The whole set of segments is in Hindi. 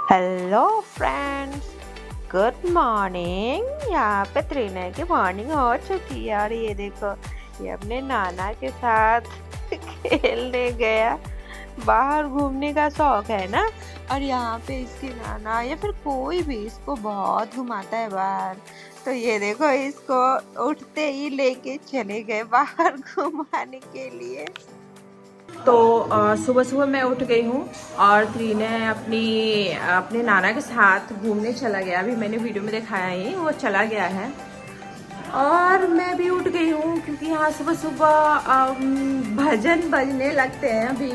Hello friends, good morning. यहाँ पे त्रिनय की मॉर्निंग हो चुकी है और ये देखो, ये अपने नाना के साथ खेलने गया। बाहर घूमने का शौक है ना, और यहाँ पे इसके नाना या फिर कोई भी इसको बहुत घुमाता है बाहर। तो ये देखो, इसको उठते ही लेके चले गए बाहर घुमाने के लिए। तो सुबह सुबह मैं उठ गई हूँ और त्रिनय अपने नाना के साथ घूमने चला गया। अभी मैंने वीडियो में दिखाया ही, वो चला गया है। और मैं भी उठ गई हूँ क्योंकि यहाँ सुबह सुबह भजन बजने लगते हैं। अभी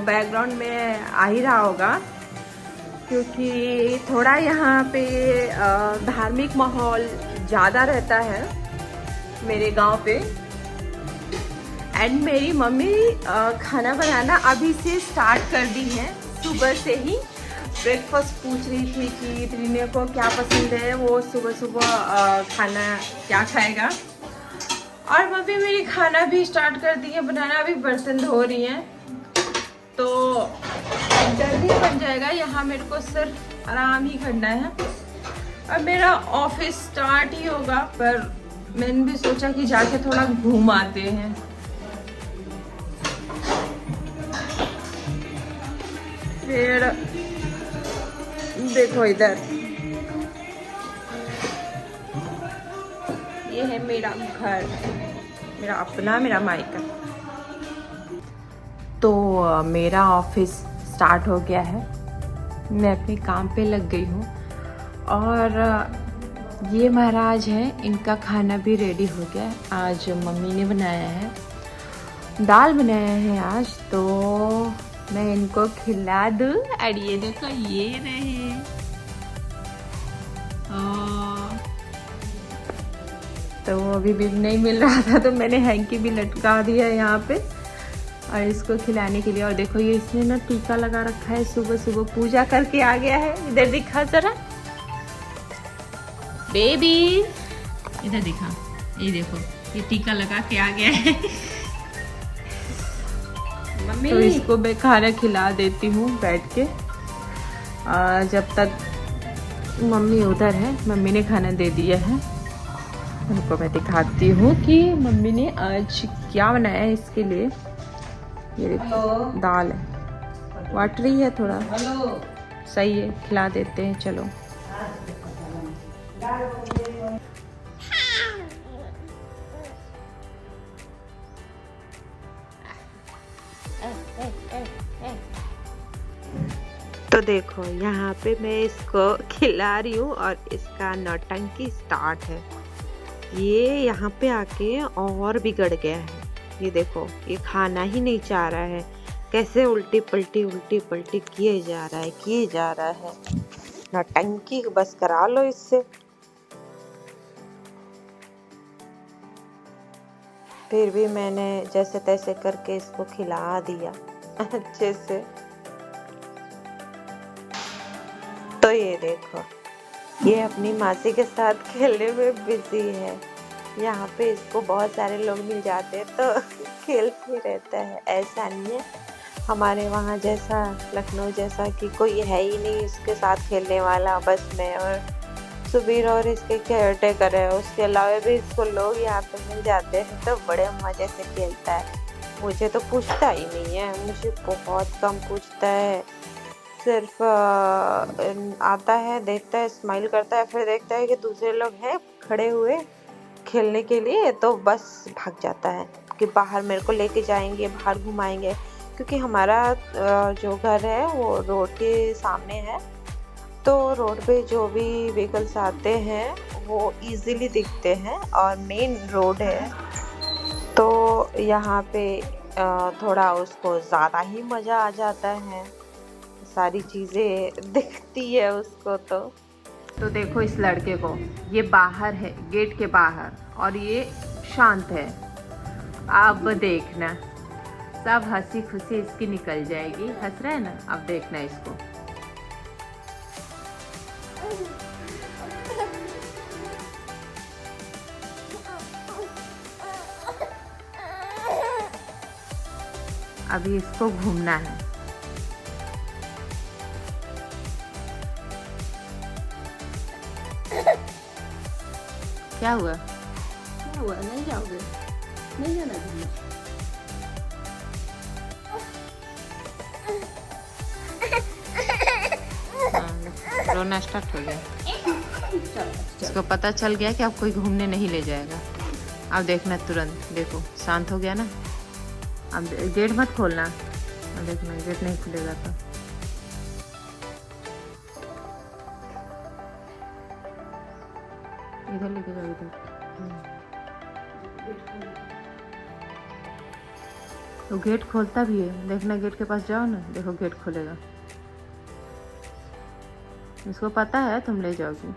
बैकग्राउंड में आ ही रहा होगा क्योंकि थोड़ा यहाँ पे धार्मिक माहौल ज़्यादा रहता है मेरे गांव पे। एंड मेरी मम्मी खाना बनाना अभी से स्टार्ट कर दी है। सुबह से ही ब्रेकफास्ट पूछ रही थी कि त्रिनय को क्या पसंद है, वो सुबह सुबह खाना क्या खाएगा। और मम्मी मेरी खाना भी स्टार्ट कर दी है बनाना। अभी बर्तन धो रही हैं तो जल्दी बन जाएगा। यहाँ मेरे को सिर्फ आराम ही करना है और मेरा ऑफिस स्टार्ट ही होगा। पर मैंने भी सोचा कि जाके थोड़ा घूम आते हैं। पेड़ देखो इधर, ये है मेरा घर, मेरा अपना, मेरा मायका। तो मेरा ऑफिस स्टार्ट हो गया है, मैं अपने काम पे लग गई हूँ। और ये महाराज हैं, इनका खाना भी रेडी हो गया। आज मम्मी ने बनाया है, दाल बनाया है आज, तो मैं इनको खिला दूँ। और ये देखो, ये रहे। तो अभी भी नहीं मिल रहा था तो मैंने हैंकी भी लटका दिया यहाँ पे और इसको खिलाने के लिए। और देखो, ये इसने ना टीका लगा रखा है, सुबह सुबह पूजा करके आ गया है। इधर दिखा जरा बेबी, इधर दिखा, ये देखो, ये टीका लगा के आ गया है। मम्मी तो इसको मैं खाना खिला देती हूँ बैठ के। जब तक मम्मी उधर है, मम्मी ने खाना दे दिया है। उनको मैं दिखाती हूँ कि मम्मी ने आज क्या बनाया है इसके लिए। ये देखो, दाल है, वाटरी है थोड़ा, सही है, खिला देते हैं। चलो तो देखो, यहाँ पे मैं इसको खिला रही हूँ और इसका नौटंकी स्टार्ट है। ये यहाँ पे आके और बिगड़ गया है। ये देखो, ये खाना ही नहीं चाह रहा है, कैसे उल्टी पलटी किए जा रहा है। नौटंकी बस करा लो इससे। फिर भी मैंने जैसे तैसे करके इसको खिला दिया अच्छे से। तो ये देखो, ये अपनी मासी के साथ खेलने में बिजी है। यहाँ पे इसको बहुत सारे लोग मिल जाते हैं तो खेलते रहता है। ऐसा नहीं है हमारे वहाँ जैसा, लखनऊ जैसा कि कोई है ही नहीं इसके साथ खेलने वाला। बस मैं और सुबीर और इसके केयरटेकर है, उसके अलावा भी इसको लोग यहाँ पे मिल जाते हैं तो बड़े मजे से खेलता है। मुझे तो पूछता ही नहीं है, मुझे बहुत कम पूछता है। सिर्फ आता है, देखता है, स्माइल करता है, फिर देखता है कि दूसरे लोग हैं खड़े हुए खेलने के लिए तो बस भाग जाता है कि बाहर मेरे को लेके जाएंगे, बाहर घुमाएंगे। क्योंकि हमारा जो घर है वो रोड के सामने है, तो रोड पे जो भी व्हीकल्स आते हैं वो इजीली दिखते हैं और मेन रोड है। तो यहाँ पे थोड़ा उसको ज़्यादा ही मज़ा आ जाता है। सारी चीज़ें दिखती है उसको। तो देखो इस लड़के को, ये बाहर है गेट के बाहर और ये शांत है। अब देखना सब हंसी खुशी इसकी निकल जाएगी। हंस रहा है ना, अब देखना इसको। अभी इसको घूमना है। क्या हुआ? क्या हुआ? नहीं जाओगे? नहीं जाना घूमने? हाँ, रोना स्टार्ट हो गया। इसको पता चल गया कि अब कोई घूमने नहीं ले जाएगा। अब देखना तुरंत, देखो शांत हो गया ना। अब गेट मत खोलना, अब देखना गेट नहीं खुलेगा तो। इधर लेके जाओ, इधर। तो गेट खोलता भी है, देखना गेट के पास जाओ ना, देखो गेट खोलेगा। इसको पता है तुम ले जाओगी।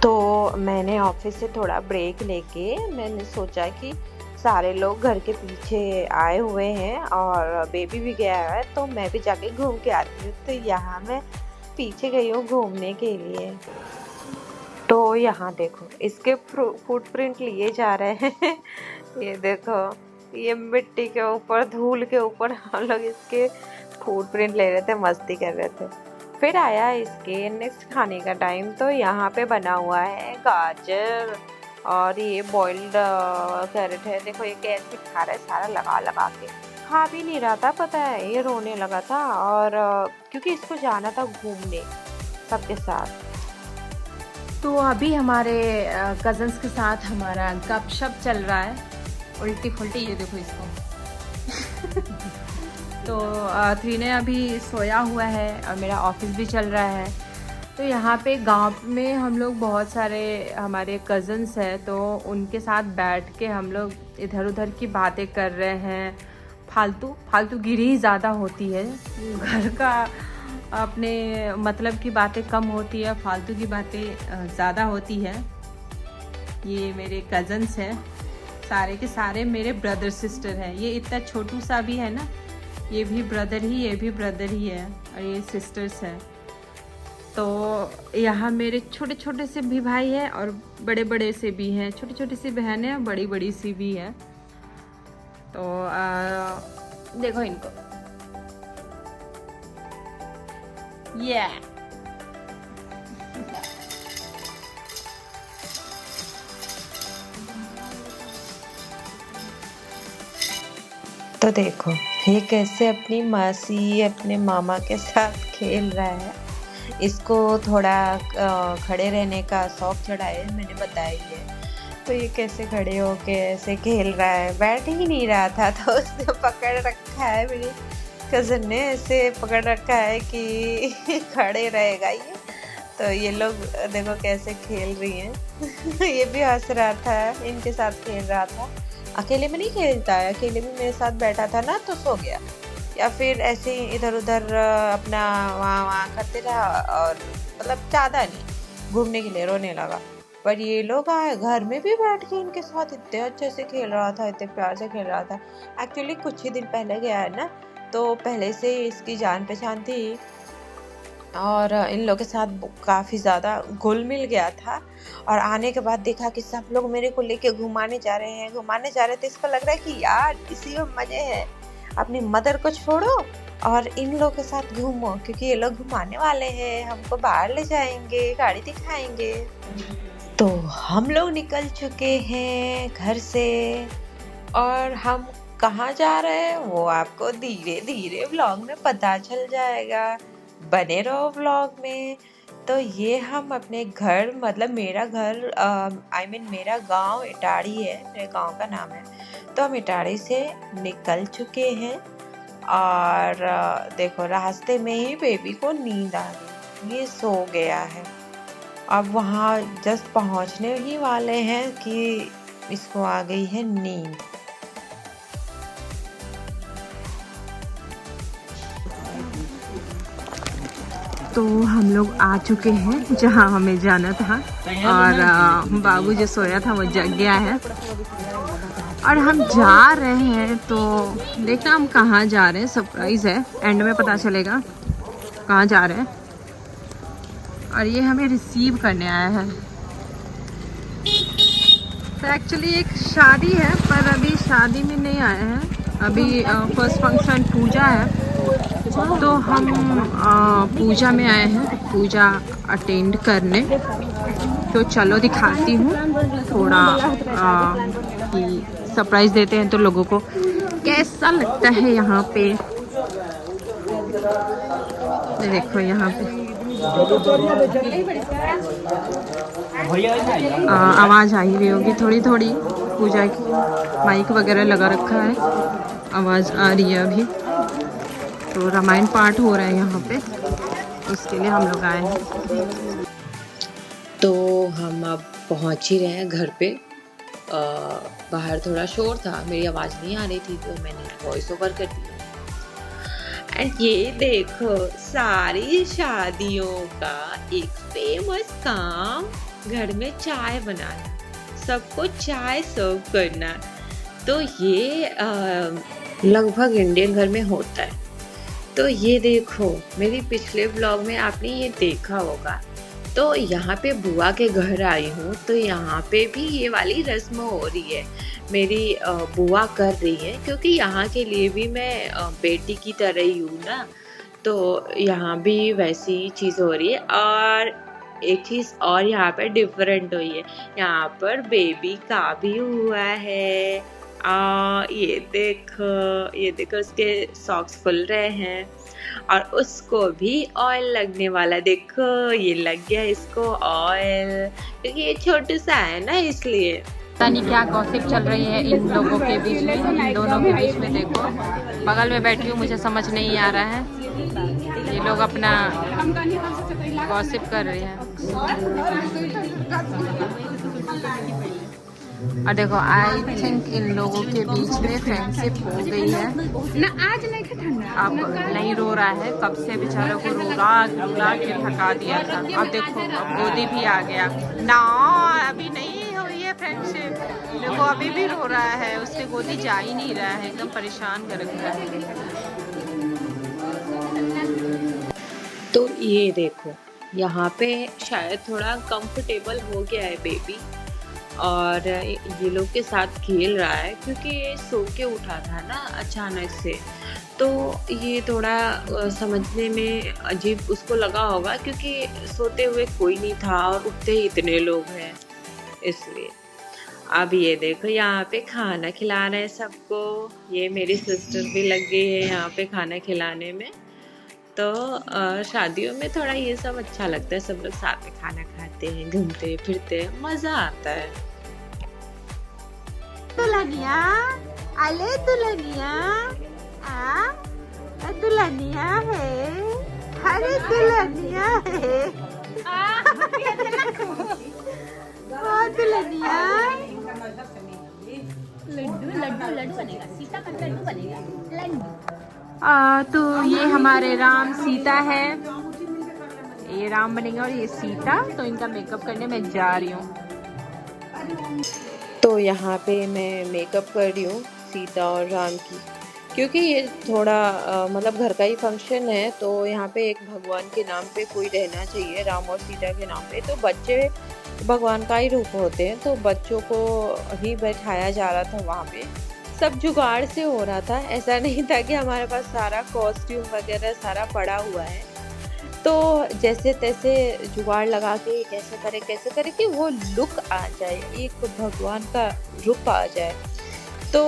तो मैंने ऑफिस से थोड़ा ब्रेक लेके मैंने सोचा कि सारे लोग घर के पीछे आए हुए हैं और बेबी भी गया है, तो मैं भी जाके घूम के आती हूँ। तो यहाँ मैं पीछे गई हूँ घूमने के लिए। तो यहाँ देखो इसके फुटप्रिंट लिए जा रहे हैं। ये देखो, ये मिट्टी के ऊपर, धूल के ऊपर हम लोग इसके फुटप्रिंट ले रहे थे, मस्ती कर रहे थे। फिर आया इसके नेक्स्ट खाने का टाइम। तो यहाँ पे बना हुआ है गाजर और ये बॉइल्ड कैरेट है। देखो ये कैसे खा रहा है, सारा लगा लगा के। खा भी नहीं रहा था, पता है, ये रोने लगा था। और क्योंकि इसको जाना था घूमने सबके साथ। तो अभी हमारे कज़न्स के साथ हमारा गपशप चल रहा है, उल्टी फुल्टी। ये देखो इसको। तो थ्रीने अभी सोया हुआ है और मेरा ऑफिस भी चल रहा है। तो यहाँ पे गांव में हम लोग बहुत सारे हमारे कज़न्स हैं, तो उनके साथ बैठ के हम लोग इधर उधर की बातें कर रहे हैं। फालतूगिरी ज़्यादा होती है, घर का अपने मतलब की बातें कम होती है, फालतू की बातें ज़्यादा होती है। ये मेरे कज़न्स हैं, सारे के सारे मेरे ब्रदर सिस्टर हैं। ये इतना छोटू सा भी है ना, ये भी ब्रदर ही, ये भी ब्रदर ही है, और ये सिस्टर्स हैं। तो यहाँ मेरे छोटे छोटे से भी भाई हैं और बड़े बड़े से भी हैं। छोटी छोटी सी बहन है, बड़ी बड़ी सी भी है। तो देखो इनको, ये तो देखो ये कैसे अपनी मासी अपने मामा के साथ खेल रहा है। इसको थोड़ा खड़े रहने का शौक चढ़ा है, मैंने बताया ही है। तो ये कैसे खड़े होके ऐसे खेल रहा है, बैठ ही नहीं रहा था, तो उसने पकड़ रखा है, मेरी कज़न ने ऐसे पकड़ रखा है कि खड़े रहेगा ये। तो ये लोग देखो कैसे खेल रही हैं। ये भी हंस रहा था, इनके साथ खेल रहा था। अकेले में नहीं खेलता है, अकेले में मेरे साथ बैठा था ना तो सो गया, या फिर ऐसे ही इधर उधर अपना वहाँ करते रहा, और मतलब ज़्यादा नहीं, घूमने के लिए रोने लगा। पर ये लोग आए घर में भी बैठ के इनके साथ इतने अच्छे से खेल रहा था, इतने प्यार से खेल रहा था। एक्चुअली कुछ ही दिन पहले गया है ना, तो पहले से इसकी जान पहचान थी और इन लोगों के साथ काफ़ी ज़्यादा घुल मिल गया था। और आने के बाद देखा कि सब लोग मेरे को लेके घुमाने जा रहे हैं, तो इसको लग रहा है कि यार इसी में मज़े हैं, अपनी मदर को छोड़ो और इन लोगों के साथ घूमो, क्योंकि ये लोग घुमाने वाले हैं, हमको बाहर ले जाएंगे, गाड़ी दिखाएंगे। तो हम लोग निकल चुके हैं घर से, और हम कहाँ जा रहे हैं वो आपको धीरे धीरे व्लॉग में पता चल जाएगा। बने रहो व्लॉग में। तो ये हम अपने घर, मतलब मेरा घर मेरा गांव इटाड़ी है, मेरे गांव का नाम है। तो हम इटाड़ी से निकल चुके हैं और देखो रास्ते में ही बेबी को नींद आ गई, ये सो गया है। अब वहाँ जस्ट पहुँचने ही वाले हैं कि इसको आ गई है नींद। तो हम लोग आ चुके हैं जहाँ हमें जाना था और बाबू जो सोया था वो जग गया है और हम जा रहे हैं। तो देखना हम कहाँ जा रहे हैं, सरप्राइज़ है, एंड में पता चलेगा कहाँ जा रहे हैं। और ये हमें रिसीव करने आया है। तो एक्चुअली एक शादी है पर अभी शादी में नहीं आए हैं, अभी फर्स्ट फंक्शन पूजा है तो हम पूजा में आए हैं, पूजा अटेंड करने। तो चलो दिखाती हूँ थोड़ा कि सरप्राइज़ देते हैं तो लोगों को कैसा लगता है यहाँ पे। देखो यहाँ पे आवाज़ आई रही होगी थोड़ी थोड़ी, पूजा की माइक वगैरह लगा रखा है, आवाज़ आ रही है अभी। तो रामायण पाठ हो रहा है यहाँ पे, उसके लिए हम लोग आए हैं। तो हम अब पहुँच ही रहे हैं घर पे। बाहर थोड़ा शोर था, मेरी आवाज़ नहीं आ रही थी तो मैंने वॉइस ओवर कर दिया। एंड ये देखो सारी शादियों का एक फेमस काम घर में चाय बनाना, सबको चाय सर्व करना। तो ये लगभग इंडियन घर में होता है। तो ये देखो मेरी पिछले व्लॉग में आपने ये देखा होगा। तो यहाँ पे बुआ के घर आई हूँ तो यहाँ पे भी ये वाली रस्म हो रही है, मेरी बुआ कर रही है, क्योंकि यहाँ के लिए भी मैं बेटी की तरह ही हूँ ना। तो यहाँ भी वैसी चीज़ हो रही है। और एक चीज़ और यहाँ पर डिफरेंट हुई है, यहाँ पर बेबी का भी हुआ है। ये देखो उसके सॉक्स खुल रहे हैं और उसको भी ऑयल लगने वाला। देखो ये लग गया इसको ऑयल, क्योंकि ये छोटू सा है ना इसलिए। पता नहीं क्या गॉसिप चल रही है इन लोगों के बीच में, इन दोनों के बीच में। देखो बगल में बैठी हूँ, मुझे समझ नहीं आ रहा है, ये लोग अपना गॉसिप कर रहे हैं। और देखो आई थिंक इन लोगों के बीच में फ्रेंडशिप हो गई है ना। आज नहीं ठंडा, अब नहीं रो रहा है, कब से बेचारों को रुला के थका दिया था। अब देखो अब गोदी भी आ गया ना, अभी नहीं हुई है फ्रेंडशिप। देखो अभी भी रो रहा है, उससे गोदी जा ही नहीं रहा है, एकदम परेशान कर रखा है। तो ये देखो यहाँ पे शायद थोड़ा कंफर्टेबल हो गया है बेबी और ये लोग के साथ खेल रहा है, क्योंकि ये सो के उठा था ना अचानक से। तो ये थोड़ा समझने में अजीब उसको लगा होगा, क्योंकि सोते हुए कोई नहीं था और उठते ही इतने लोग हैं इसलिए। अब ये देखो यहाँ पे खाना खिला रहे हैं सबको, ये मेरी सिस्टर भी लग गई है यहाँ पे खाना खिलाने में। तो शादियों में थोड़ा ये सब अच्छा लगता है, सब लोग साथ में खाना खाते हैं, घूमते फिरते हैं, मजा आता है। दुल्हनिया अले दुल्हनिया दुल्हनिया है, अरे दुल्हनिया है, दुल्हनिया लड्डू लड्डू लड्डू बनेगा, सीता का लड्डू बनेगा, लड्डू। तो ये हमारे राम सीता है, ये राम बनेगा और ये सीता। तो इनका मेकअप करने मैं जा रही हूँ। तो यहाँ पे मैं मेकअप कर रही हूँ सीता और राम की, क्योंकि ये थोड़ा मतलब घर का ही फंक्शन है। तो यहाँ पे एक भगवान के नाम पे कोई रहना चाहिए, राम और सीता के नाम पे। तो बच्चे भगवान का ही रूप होते हैं, तो बच्चों को ही बैठाया जा रहा था वहाँ पे। सब जुगाड़ से हो रहा था, ऐसा नहीं था कि हमारे पास सारा कॉस्ट्यूम वगैरह सारा पड़ा हुआ है। तो जैसे तैसे जुगाड़ लगा के कैसे करे कि वो लुक आ जाए, एक भगवान का रूप आ जाए। तो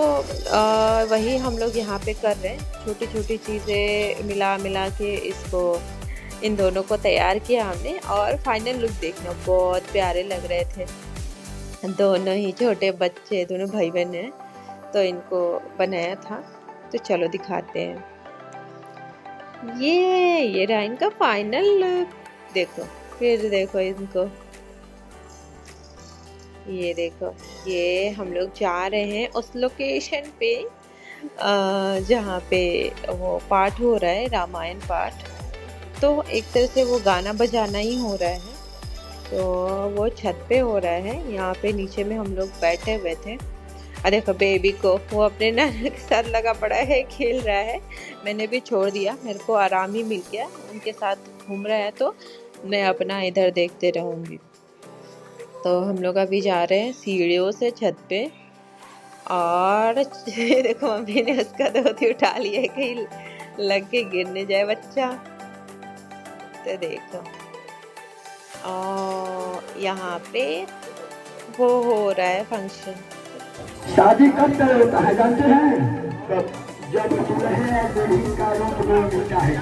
वही हम लोग यहाँ पे कर रहे हैं, छोटी छोटी चीज़ें मिला के इसको, इन दोनों को तैयार किया हमने। और फाइनल लुक देखना, बहुत प्यारे लग रहे थे दोनों ही छोटे बच्चे, दोनों भाई बहन हैं। तो इनको बनाया था, तो चलो दिखाते हैं। ये रहा इनका फाइनल लुक। देखो फिर देखो इनको, ये देखो ये हम लोग जा रहे हैं उस लोकेशन पे जहाँ पे वो पाठ हो रहा है, रामायण पाठ। तो एक तरह से वो गाना बजाना ही हो रहा है। तो वो छत पे हो रहा है, यहाँ पे नीचे में हम लोग बैठे हुए थे। देखो बेबी को, वो अपने नाना के साथ लगा पड़ा है, खेल रहा है। मैंने भी छोड़ दिया, मेरे को आराम ही मिल गया। उनके साथ घूम रहा है तो मैं अपना इधर देखते रहूँगी। तो हम लोग अभी जा रहे हैं सीढ़ियों से छत पे, और देखो मम्मी ने उसका धोती उठा लिया है, कहीं लग के गिरने जाए बच्चा। तो देखो और यहाँ पे वो हो रहा है फंक्शन। शादी कब तक होता है जानते हैं? कब? जब दुल्हे और दुल्हन का रूप में मिलता है।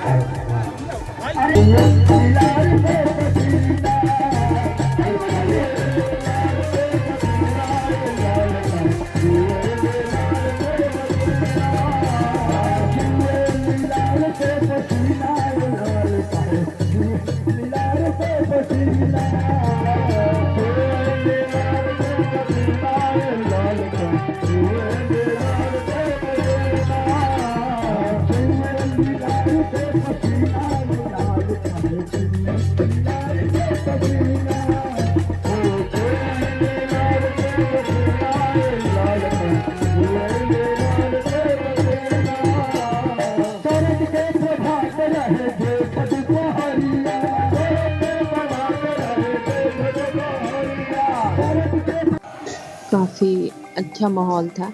काफ़ी अच्छा माहौल था।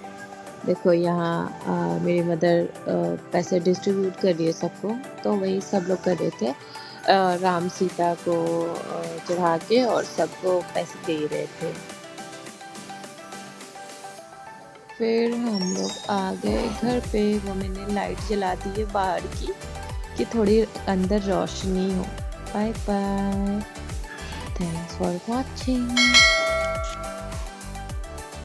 देखो यहाँ मेरी मदर पैसे डिस्ट्रीब्यूट कर रही है सबको, तो वही सब लोग कर रहे थे। राम सीता को चढ़ा के और सबको पैसे दे रहे थे। फिर हम लोग आ गए घर पे। वो मैंने लाइट जला दी है बाहर की, कि थोड़ी अंदर रोशनी हो। Bye bye, thanks for watching.